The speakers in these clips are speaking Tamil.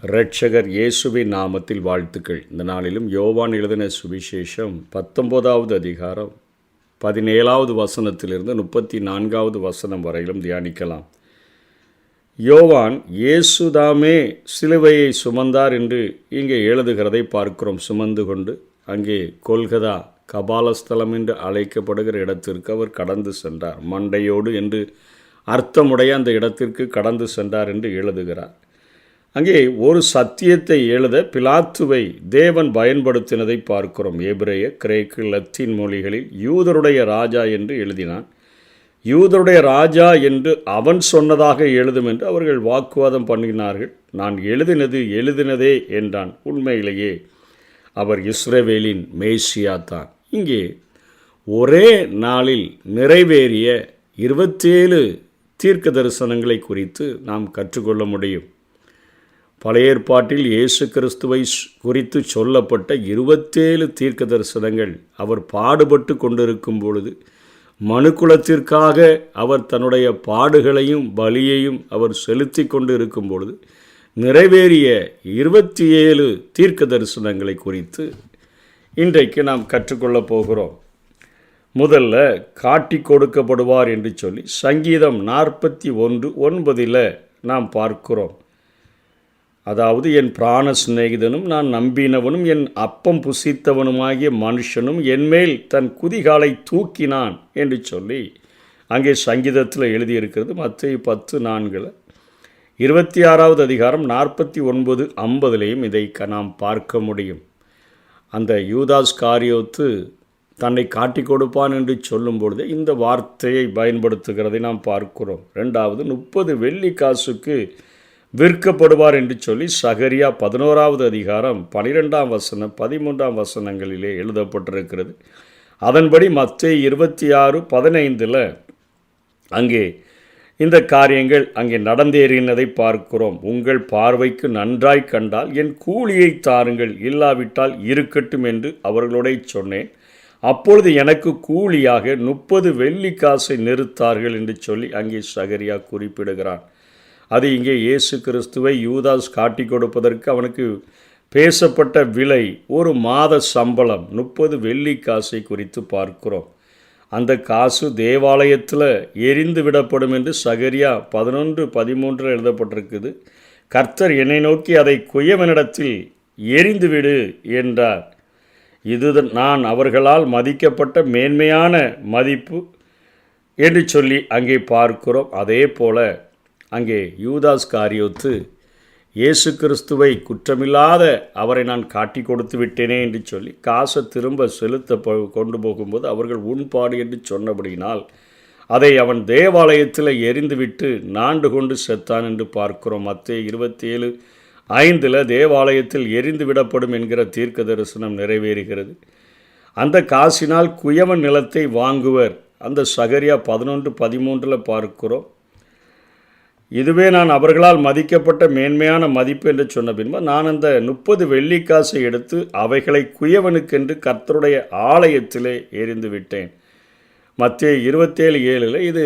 இரட்சகர் இயேசுவின் நாமத்தில் வாழ்த்துக்கள். இந்த நாளிலும் யோவான் எழுதின சுவிசேஷம் 19வது அதிகாரம் 17வது வசனத்திலிருந்து 34வது வசனம் வரையிலும் தியானிக்கலாம். யோவான் இயேசுதாமே சிலுவையை சுமந்தார் என்று இங்கே எழுதுகிறதை பார்க்கிறோம். சுமந்து கொண்டு அங்கே கொல்கதா கபாலஸ்தலம் என்று அழைக்கப்படுகிற இடத்திற்கு அவர் கடந்து சென்றார். மண்டையோடு என்று அர்த்தமுடைய அந்த இடத்திற்கு கடந்து சென்றார் என்று எழுதுகிறார். அங்கே ஒரு சத்தியத்தை எழுத பிலாத்துவை தேவன் பயன்படுத்தினதை பார்க்கிறோம். எபிரேய, கிரேக்கு, லத்தீன் மொழிகளில் யூதருடைய ராஜா என்று எழுதினான். யூதருடைய ராஜா என்று அவன் சொன்னதாக எழுதும் என்று அவர்கள் வாக்குவாதம் பண்ணினார்கள். நான் எழுதினதே என்றான். உண்மையிலேயே அவர் இஸ்ரவேலின் மேசியா தான். இங்கே ஒரே நாளில் நிறைவேறிய 27 தீர்க்க தரிசனங்களை குறித்து நாம் கற்றுக்கொள்ள முடியும். பழைய ஏற்பாட்டில் இயேசு கிறிஸ்துவை குறித்து சொல்லப்பட்ட 27 தீர்க்க தரிசனங்கள் அவர் பாடுபட்டு கொண்டிருக்கும் பொழுது, மனுக்குலத்திற்காக அவர் தன்னுடைய பாடுகளையும் பலியையும் அவர் செலுத்தி கொண்டு இருக்கும் பொழுது நிறைவேறிய 27 தீர்க்க தரிசனங்களை குறித்து இன்றைக்கு நாம் கற்றுக்கொள்ளப் போகிறோம். முதல்ல காட்டி கொடுக்கப்படுவார் என்று சொல்லி சங்கீதம் 41:9 நாம் பார்க்கிறோம். அதாவது, என் பிராண சிநேகிதனும் நான் நம்பினவனும் என் அப்பம் புசித்தவனுமாகிய மனுஷனும் என்மேல் தன் குதிகாலை தூக்கினான் என்று சொல்லி அங்கே சங்கீதத்தில் எழுதியிருக்கிறது. மத்தேயு 10:4 26வது அதிகாரம் 49:50 இதை நாம் பார்க்க முடியும். அந்த யூதாஸ் காரியோத்து தன்னை காட்டி கொடுப்பான் என்று சொல்லும் பொழுது இந்த வார்த்தையை பயன்படுத்துகிறதை நாம் பார்க்கிறோம். 2வது 30 வெள்ளி காசுக்கு விற்கப்படுவார் என்று சொல்லி சகரியா 11வது அதிகாரம் 12ஆம் வசனம் 13ஆம் வசனங்களிலே எழுதப்பட்டிருக்கிறது. அதன்படி மத்தேயு 26:15 அங்கே இந்த காரியங்கள் அங்கே நடந்தேறினதை பார்க்கிறோம். உங்கள் பார்வைக்கு நன்றாய் கண்டால் என் கூலியை தாருங்கள், இல்லாவிட்டால் இருக்கட்டும் என்று அவர்களோட சொன்னேன். அப்பொழுது எனக்கு கூலியாக 30 வெள்ளி காசை நிறுத்தார்கள் என்று சொல்லி அங்கே சகரியா குறிப்பிடுகிறான். அது இங்கே இயேசு கிறிஸ்துவை யூதாஸ் காட்டி கொடுப்பதற்கு அவனுக்கு பேசப்பட்ட விலை ஒரு மாத சம்பளம் 30 வெள்ளி காசை குறித்து பார்க்கிறோம். அந்த காசு தேவாலயத்தில் எரிந்து விடப்படும் என்று சகரியா 11:13 எழுதப்பட்டிருக்குது. கர்த்தர் என்னை நோக்கி அதை குயவனிடத்தில் எரிந்துவிடு என்றார். இது நான் அவர்களால் மதிக்கப்பட்ட மேன்மையான மதிப்பு என்று சொல்லி அங்கே பார்க்கிறோம். அதே போல அங்கே யூதாஸ் காரியோத்து இயேசு கிறிஸ்துவை குற்றமில்லாத அவரை நான் காட்டி கொடுத்து விட்டேனே என்று சொல்லி காசை திரும்ப செலுத்த கொண்டு போகும்போது அவர்கள் உண்பாடு என்று சொன்னபடியினால் அதை அவன் தேவாலயத்தில் எரிந்துவிட்டு நாண்டு கொண்டு செத்தான் என்று பார்க்கிறோம். மத்தேயு 27:5 தேவாலயத்தில் எரிந்து விடப்படும் என்கிற தீர்க்க தரிசனம் நிறைவேறுகிறது. அந்த காசினால் குயவன் நிலத்தை வாங்குவர். அந்த சகரியா 11:13 பார்க்கிறோம். இதுவே நான் அவர்களால் மதிக்கப்பட்ட மேன்மையான மதிப்பு என்று சொன்ன பின்பு நான் அந்த 30 வெள்ளிக்காசை எடுத்து அவைகளை குயவனுக்கென்று கர்த்தருடைய ஆலயத்திலே எரிந்து விட்டேன். மத்தேயு 27:7 இது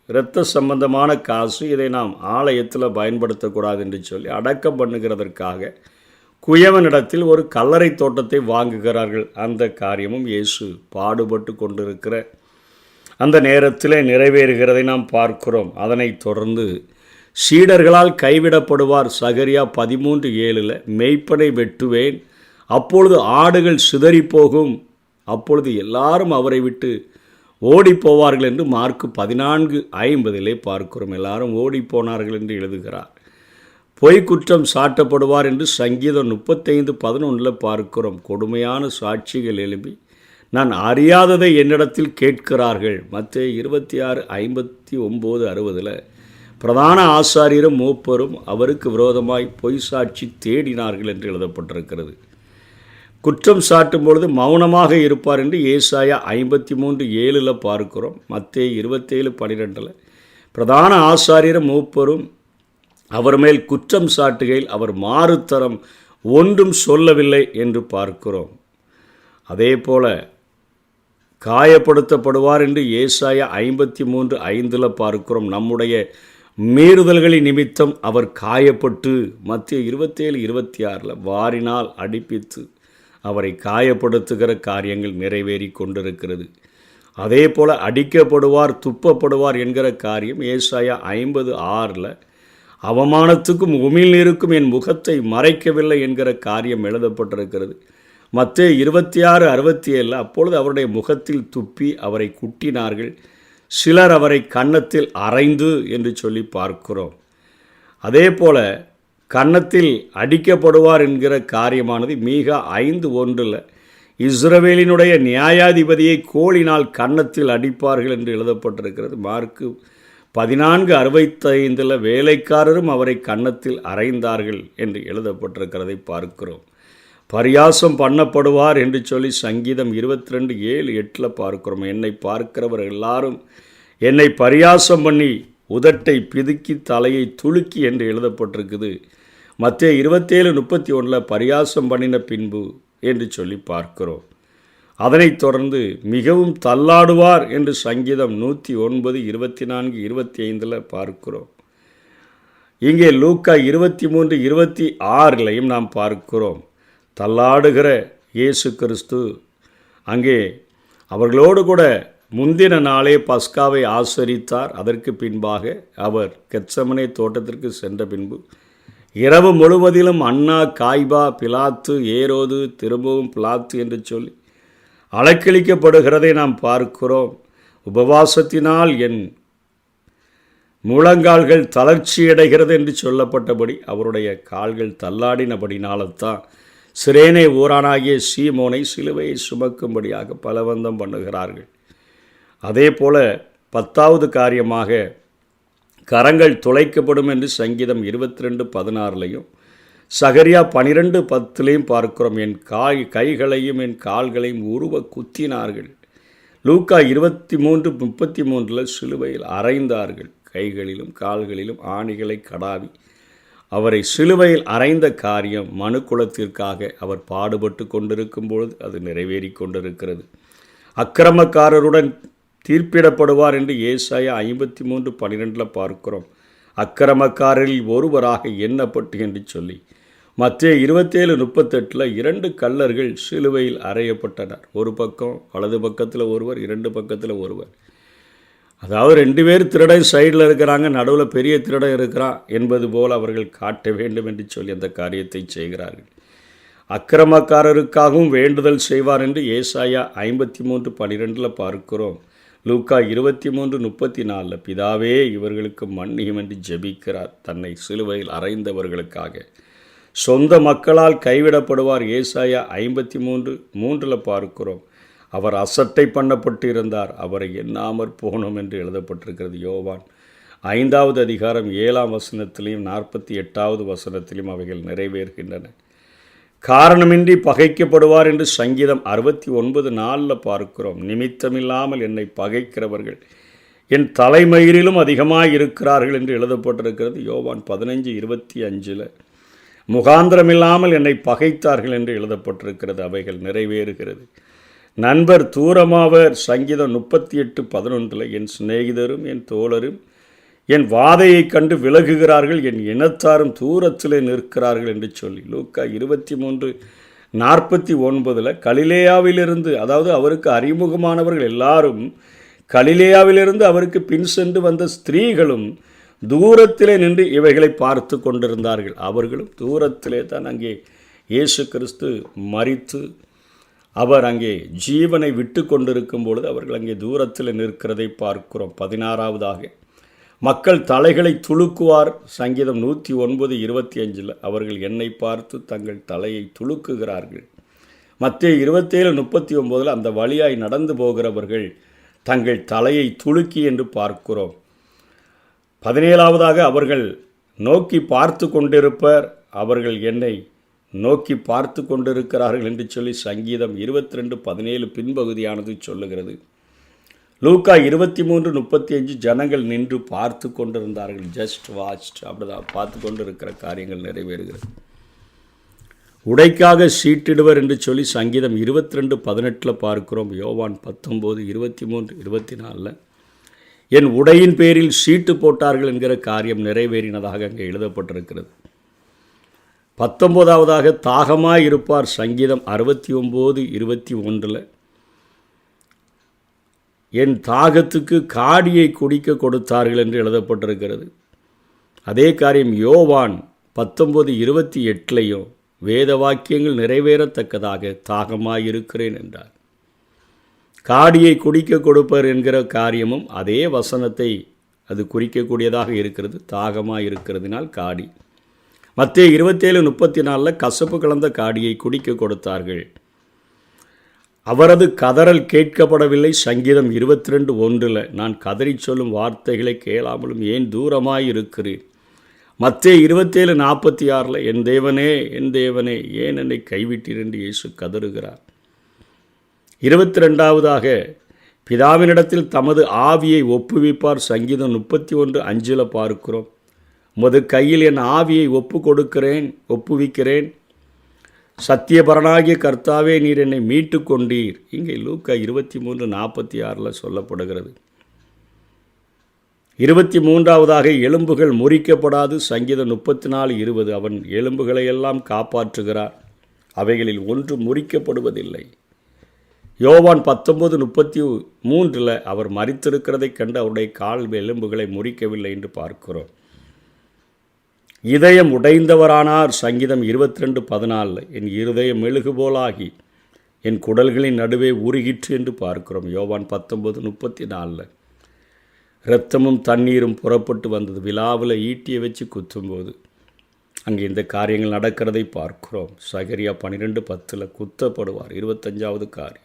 இரத்த சம்பந்தமான காசு, இதை நாம் ஆலயத்தில் பயன்படுத்தக்கூடாது என்று சொல்லி அடக்கம் பண்ணுகிறதற்காக குயவனிடத்தில் ஒரு கல்லறை தோட்டத்தை வாங்குகிறார்கள். அந்த காரியமும் இயேசு பாடுபட்டு கொண்டிருக்கிற அந்த நேரத்தில் நிறைவேறுகிறதை நாம் பார்க்கிறோம். அதனைத் தொடர்ந்து சீடர்களால் கைவிடப்படுவார். சகரியா 13:7 மெய்ப்பனை வெட்டுவேன், அப்பொழுது ஆடுகள் சிதறிப்போகும், அப்பொழுது எல்லாரும் அவரை விட்டு ஓடிப்போவார்கள் என்று மார்க்கு 14:50 பார்க்கிறோம். எல்லாரும் ஓடிப்போனார்கள் என்று எழுதுகிறார். பொய் குற்றம் சாட்டப்படுவார் என்று சங்கீதம் 35:11 பார்க்கிறோம். கொடுமையான சாட்சிகள் எழுப்பி நான் அறியாததை என்னிடத்தில் கேட்கிறார்கள். மத்தேயு 26:59-60 பிரதான ஆசாரியரும் மூப்பரும் அவருக்கு விரோதமாய் பொய் சாட்சி தேடினார்கள் என்று எழுதப்பட்டிருக்கிறது. குற்றம் சாட்டும் பொழுது மௌனமாக இருப்பார் என்று ஏசாயா 53:7 பார்க்கிறோம். மத்தேயு 27:12 பிரதான ஆசாரியரும் மூப்பரும் அவர் மேல் குற்றம் சாட்டுகையில் அவர் மாறுத்தரம் ஒன்றும் சொல்லவில்லை என்று பார்க்கிறோம். அதே போல காயப்படுத்தப்படுவார் என்று ஏசாயா 53:5 பார்க்கிறோம். நம்முடைய மீறுதல்களின் நிமித்தம் அவர் காயப்பட்டு, மத்திய 27:26 வாரினால் அடிப்பித்து அவரை காயப்படுத்துகிற காரியங்கள் நிறைவேறி கொண்டிருக்கிறது. அதே போல் அடிக்கப்படுவார், துப்பப்படுவார் என்கிற காரியம் ஏசாயா 50:6 அவமானத்துக்கும் உமிழ்நீருக்கும் என் முகத்தை மறைக்கவில்லை என்கிற காரியம் எழுதப்பட்டிருக்கிறது. மத்தேயு 26:67 அப்பொழுது அவருடைய முகத்தில் துப்பி அவரை குட்டினார்கள், சிலர் அவரை கன்னத்தில் அறைந்து என்று சொல்லி பார்க்கிறோம். அதே போல கன்னத்தில் அடிக்கப்படுவார் என்கிற காரியமானது மீகா 5:1 இஸ்ரவேலினுடைய நியாயாதிபதியை கோலினால் கன்னத்தில் அடிப்பார்கள் என்று எழுதப்பட்டிருக்கிறது. மார்க்கு 14:65 வேலைக்காரரும் அவரை கன்னத்தில் அறைந்தார்கள் என்று எழுதப்பட்டிருக்கிறதை பார்க்கிறோம். பரியாசம் பண்ணப்படுவார் என்று சொல்லி சங்கீதம் 22:7-8 பார்க்கிறோம். என்னை பார்க்கிறவர் எல்லாரும் என்னை பரியாசம் பண்ணி உதட்டை பிதுக்கி தலையை துலுக்கி என்று எழுதப்பட்டிருக்குது. மத்தேயு 27:31 பரியாசம் பண்ணின பின்பு என்று சொல்லி பார்க்கிறோம். அதனைத் தொடர்ந்து மிகவும் தள்ளாடுவார் என்று சங்கீதம் 109:24-25 பார்க்கிறோம். இங்கே லூக்கா 23:26 நாம் பார்க்கிறோம். தள்ளாடுகிற இயேசு கிறிஸ்து அங்கே அவர்களோடு கூட முந்தின நாளே பஸ்காவை ஆசரித்தார். அதற்கு பின்பாக அவர் கெத்சமனே தோட்டத்திற்கு சென்ற பின்பு இரவு முழுவதிலும் அன்னா, காய்பா, பிலாத்து, ஏரோது, திரும்பவும் பிலாத்து என்று சொல்லி அலக்களிக்கப்படுகிறதை நாம் பார்க்கிறோம். உபவாசத்தினால் என் முழங்கால்கள் தளர்ச்சியடைகிறது என்று சொல்லப்பட்டபடி அவருடைய கால்கள் தள்ளாடினபடினால்தான் சிரேனே ஊரானாகிய சீமோனை சிலுவையை சுமக்கும்படியாக பலவந்தம் பண்ணுகிறார்கள். அதே போல 10வது காரியமாக கரங்கள் துளைக்கப்படும் என்று சங்கீதம் 22:16 சகரியா 12:10 பார்க்கிறோம். என் கைகளையும் என் கால்களையும் உருவ குத்தினார்கள். லூக்கா 23:33 சிலுவையில் அறைந்தார்கள். கைகளிலும் கால்களிலும் ஆணிகளை கடாவி அவரை சிலுவையில் அறைந்த காரியம் மனுக்குலத்திற்காக அவர் பாடுபட்டு கொண்டிருக்கும் பொழுது அது நிறைவேறி கொண்டிருக்கிறது. அக்கிரமக்காரருடன் தீர்ப்பிடப்படுவார் என்று ஏசாயா 53:12 பார்க்கிறோம். அக்கிரமக்காரரில் ஒருவராக எண்ணப்பட்டு என்று சொல்லி மத்தேயு 27:38 2 கள்ளர்கள் சிலுவையில் அறையப்பட்டனர். ஒரு பக்கம் வலது பக்கத்தில் ஒருவர், 2 பக்கத்தில் ஒருவர். அதாவது 2 பேர் திருடன் சைடில் இருக்கிறாங்க, நடுவில் பெரிய திருடன் இருக்கிறான் என்பது போல் அவர்கள் காட்ட வேண்டும் என்று சொல்லி அந்த காரியத்தை செய்கிறார்கள். அக்கிரமக்காரருக்காகவும் வேண்டுதல் செய்வார் என்று ஏசாயா 53:12 பார்க்கிறோம். லூக்கா 23:34 பிதாவே இவர்களுக்கு மன்னியும் என்று ஜெபிக்கிறார் தன்னை சிலுவையில் அறைந்தவர்களுக்காக. சொந்த மக்களால் கைவிடப்படுவார் ஏசாயா 53:3 பார்க்கிறோம். அவர் அசட்டை பண்ணப்பட்டு இருந்தார், அவரை எண்ணாமற் போனோம் என்று எழுதப்பட்டிருக்கிறது. யோவான் 5வது அதிகாரம் 7ஆம் வசனத்திலையும் 48வது வசனத்திலையும் அவைகள் நிறைவேறுகின்றன. காரணமின்றி பகைக்கப்படுவார் என்று சங்கீதம் 69:4 பார்க்கிறோம். நிமித்தமில்லாமல் என்னை பகைக்கிறவர்கள் என் தலைமயிரிலும் அதிகமாக இருக்கிறார்கள் என்று எழுதப்பட்டிருக்கிறது. யோவான் 15:25 முகாந்திரமில்லாமல் என்னை பகைத்தார்கள் என்று எழுதப்பட்டிருக்கிறது. அவைகள் நிறைவேறுகிறது. நண்பர் தூரமாவர் சங்கீதம் 38:11 என் சிநேகிதரும் என் தோழரும் என் வாதையை கண்டு விலகுகிறார்கள், என் இனத்தாரும் தூரத்திலே நிற்கிறார்கள் என்று சொல்லி லூக்கா 23:49 கலிலேயாவிலிருந்து, அதாவது அவருக்கு அறிமுகமானவர்கள் எல்லாரும் கலிலேயாவிலிருந்து அவருக்கு பின் சென்று வந்த ஸ்திரீகளும் தூரத்திலே நின்று இவைகளை பார்த்து கொண்டிருந்தார்கள். அவர்களும் தூரத்திலே தான் அங்கே இயேசு கிறிஸ்து மரித்து அவர் அங்கே ஜீவனை விட்டு கொண்டிருக்கும் பொழுது அவர்கள் அங்கே தூரத்தில் நிற்கிறதை பார்க்கிறோம். 16வதாக மக்கள் தலைகளை துளுக்குவார் சங்கீதம் 109:25 அவர்கள் என்னை பார்த்து தங்கள் தலையை துளுக்குகிறார்கள். மத்தேயு 27:39 அந்த வழியாய் நடந்து போகிறவர்கள் தங்கள் தலையை துளுக்கி என்று பார்க்கிறோம். 17வதாக அவர்கள் நோக்கி பார்த்து கொண்டிருப்பர், அவர்கள் என்னை நோக்கி பார்த்து கொண்டிருக்கிறார்கள் என்று சொல்லி சங்கீதம் 22:17 பின்பகுதியானது சொல்லுகிறது. லூக்கா 23:35 ஜனங்கள் நின்று பார்த்து கொண்டிருந்தார்கள். ஜஸ்ட் வாட்ச்ட், அப்படிதான் பார்த்து கொண்டு இருக்கிற காரியங்கள் நிறைவேறுகிறது. உடைக்காக சீட்டிடுவர் என்று சொல்லி சங்கீதம் 22:18 பார்க்கிறோம். யோவான் 19:23-24 என் உடையின் பேரில் சீட்டு போட்டார்கள் என்கிற காரியம் நிறைவேறினதாக அங்கே எழுதப்பட்டிருக்கிறது. 19ஆவதாக தாகமாய் இருப்பார். சங்கீதம் 69:21 என் தாகத்துக்கு காடியை குடிக்க கொடுத்தார்கள் என்று எழுதப்பட்டிருக்கிறது. அதே காரியம் யோவான் 19:28 வேத வாக்கியங்கள் நிறைவேறத்தக்கதாக தாகமாயிருக்கிறேன் என்றார். காடியை குடிக்க கொடுப்பர் என்கிற காரியமும் அதே வசனத்தை அது குறிக்கக்கூடியதாக இருக்கிறது. தாகமாக இருக்கிறதுனால் காடி. மத்தேயு 27:34 கசப்பு கலந்த காடியை குடிக்க கொடுத்தார்கள். அவரது கதறல் கேட்கப்படவில்லை. சங்கீதம் 22:1 நான் கதறி சொல்லும் வார்த்தைகளை கேளாமலும் ஏன் தூரமாய் இருக்கிறேன். மத்தேயு 27:46 என் தேவனே என் தேவனே ஏன் என்னை கைவிட்டீர் என்று இயேசு கதறுகிறார். 22ஆவதாக பிதாவினிடத்தில் தமது ஆவியை ஒப்புவிப்பார். சங்கீதம் 31:5 பார்க்கிறோம். உமது கையில் என் ஆவியை ஒப்புவிக்கிறேன். சத்தியபரனாகிய கர்த்தாவே நீர் என்னை மீட்டு கொண்டீர். இங்கே லூக்கா 23:46 சொல்லப்படுகிறது. 23ஆவதாக எலும்புகள் முறிக்கப்படாது. சங்கீதம் 34:20 அவன் எலும்புகளையெல்லாம் காப்பாற்றுகிறார், அவைகளில் ஒன்று முறிக்கப்படுவதில்லை. யோவான் 19:33 அவர் மரித்திருக்கிறதைக் கண்டு அவருடைய கால் எலும்புகளை முறிக்கவில்லை என்று பார்க்கிறோம். இதயம் உடைந்தவரானார். சங்கீதம் 22:14 என் இருதயம் மெழுகு போலாகி என் குடல்களின் நடுவே உருகிற்று என்று பார்க்கிறோம். யோவான் 19:34 இரத்தமும் தண்ணீரும் புறப்பட்டு வந்தது. விழாவில் ஈட்டியை வச்சு குத்தும்போது அங்கே இந்த காரியங்கள் நடக்கிறதை பார்க்கிறோம். சகரியா 12:10 குத்தப்படுவார். 25ஆவது காரியம்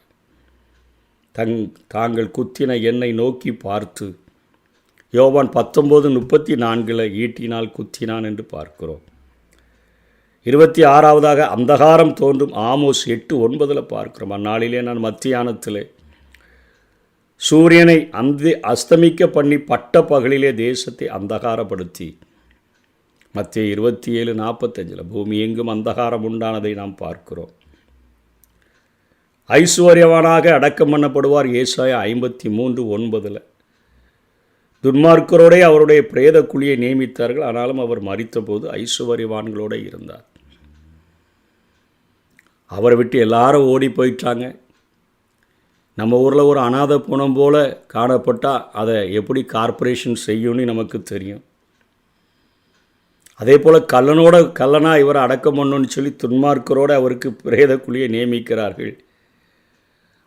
தாங்கள் குத்தின என்னை நோக்கி பார்த்து. யோவான் 19:34 ஈட்டினால் குத்தினான் என்று பார்க்கிறோம். 26ஆவதாக அந்தகாரம் தோன்றும். ஆமோஸ் 8:9 பார்க்கிறோம். அந்நாளிலே நான் மத்தியானத்திலே சூரியனை அஸ்தமிக்க பண்ணி பட்ட பகலிலே தேசத்தை அந்தகாரப்படுத்தி. மத்தேயு 27:45 பூமி எங்கும் அந்தகாரம் உண்டானதை நாம் பார்க்கிறோம். ஐசுவரியவானாக அடக்கம் பண்ணப்படுவார். ஏசாயா 53:9 துன்மார்க்கரோடே அவருடைய பிரேத குழியை நியமித்தார்கள், ஆனாலும் அவர் மரித்தபோது ஐசுவரியவான்களோடு இருந்தார். அவரை விட்டு எல்லாரும் ஓடி போயிட்டாங்க. நம்ம ஊரில் ஒரு அனாதை பூனம் போல் காணப்பட்டால் அதை எப்படி கார்ப்பரேஷன் செய்யும்னு நமக்கு தெரியும். அதே போல் கல்லனாக இவரை அடக்கம் பண்ணணும்னு சொல்லி துன்மார்க்கரோடு அவருக்கு பிரேத குழியை நியமிக்கிறார்கள்.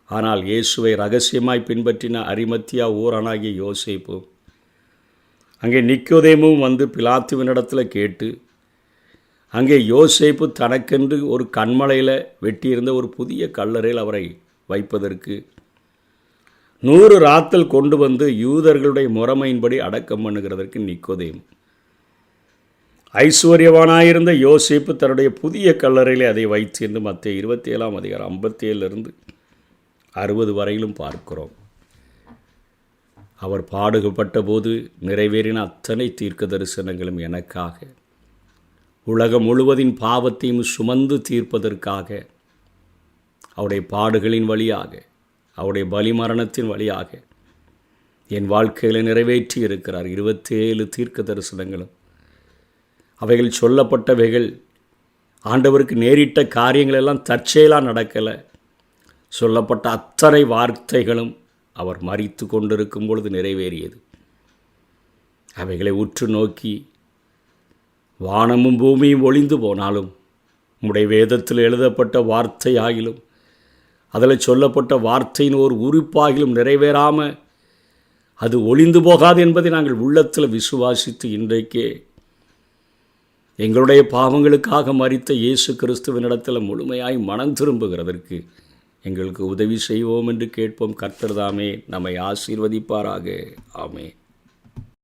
ஆனால் இயேசுவை ரகசியமாய் பின்பற்றின அரிமத்தியா ஊரானாகிய யோசேப்பு அங்கே நிக்கோதேமும் வந்து பிலாத்துவினிடத்தில் கேட்டு அங்கே யோசேப்பு தனக்கென்று ஒரு கண்மலையில் வெட்டியிருந்த ஒரு புதிய கல்லறையில் அவரை வைப்பதற்கு 100 ராத்தல் கொண்டு வந்து யூதர்களுடைய முறைமையின்படி அடக்கம் பண்ணுகிறதற்கு நிக்கோதேமு. ஐஸ்வர்யவானாயிருந்த யோசேப்பு தன்னுடைய புதிய கல்லறையில் அதை வைத்து என்று மத்தேயு 27:57 60 வரையிலும் பார்க்கிறோம். அவர் பாடுபட்ட போது நிறைவேறின அத்தனை தீர்க்க தரிசனங்களும் எனக்காக, உலகம் முழுவதின் பாவத்தையும் சுமந்து தீர்ப்பதற்காக, அவருடைய பாடுகளின் வழியாக, அவருடைய பலிமரணத்தின் வழியாக என் வாழ்க்கைகளை நிறைவேற்றி இருக்கிறார். 27 தீர்க்க தரிசனங்களும் அவைகள் சொல்லப்பட்டவைகள் ஆண்டவருக்கு நேரிட்ட காரியங்களெல்லாம் தற்செயலாக நடக்கலை. சொல்லப்பட்ட அத்தனை வார்த்தைகளும் அவர் மரித்து கொண்டிருக்கும் பொழுது நிறைவேறியது. அவைகளை உற்று நோக்கி வானமும் பூமியும் ஒளிந்து போனாலும் உம்முடைய வேதத்தில் எழுதப்பட்ட வார்த்தை ஆகிலும் அதில் சொல்லப்பட்ட வார்த்தையின் ஒரு உறுப்பாகிலும் நிறைவேறாமல் அது ஒளிந்து போகாது என்பதை நாங்கள் உள்ளத்தில் விசுவாசித்து இன்றைக்கே எங்களுடைய பாவங்களுக்காக மரித்த இயேசு கிறிஸ்துவினிடத்தில் முழுமையாய் மனம் திரும்புகிறதற்கு எங்களுக்கு உதவி செய்வோம் என்று கேட்போம். கர்த்தர் தாமே நம்மை ஆசீர்வதிப்பாராக. ஆமென்.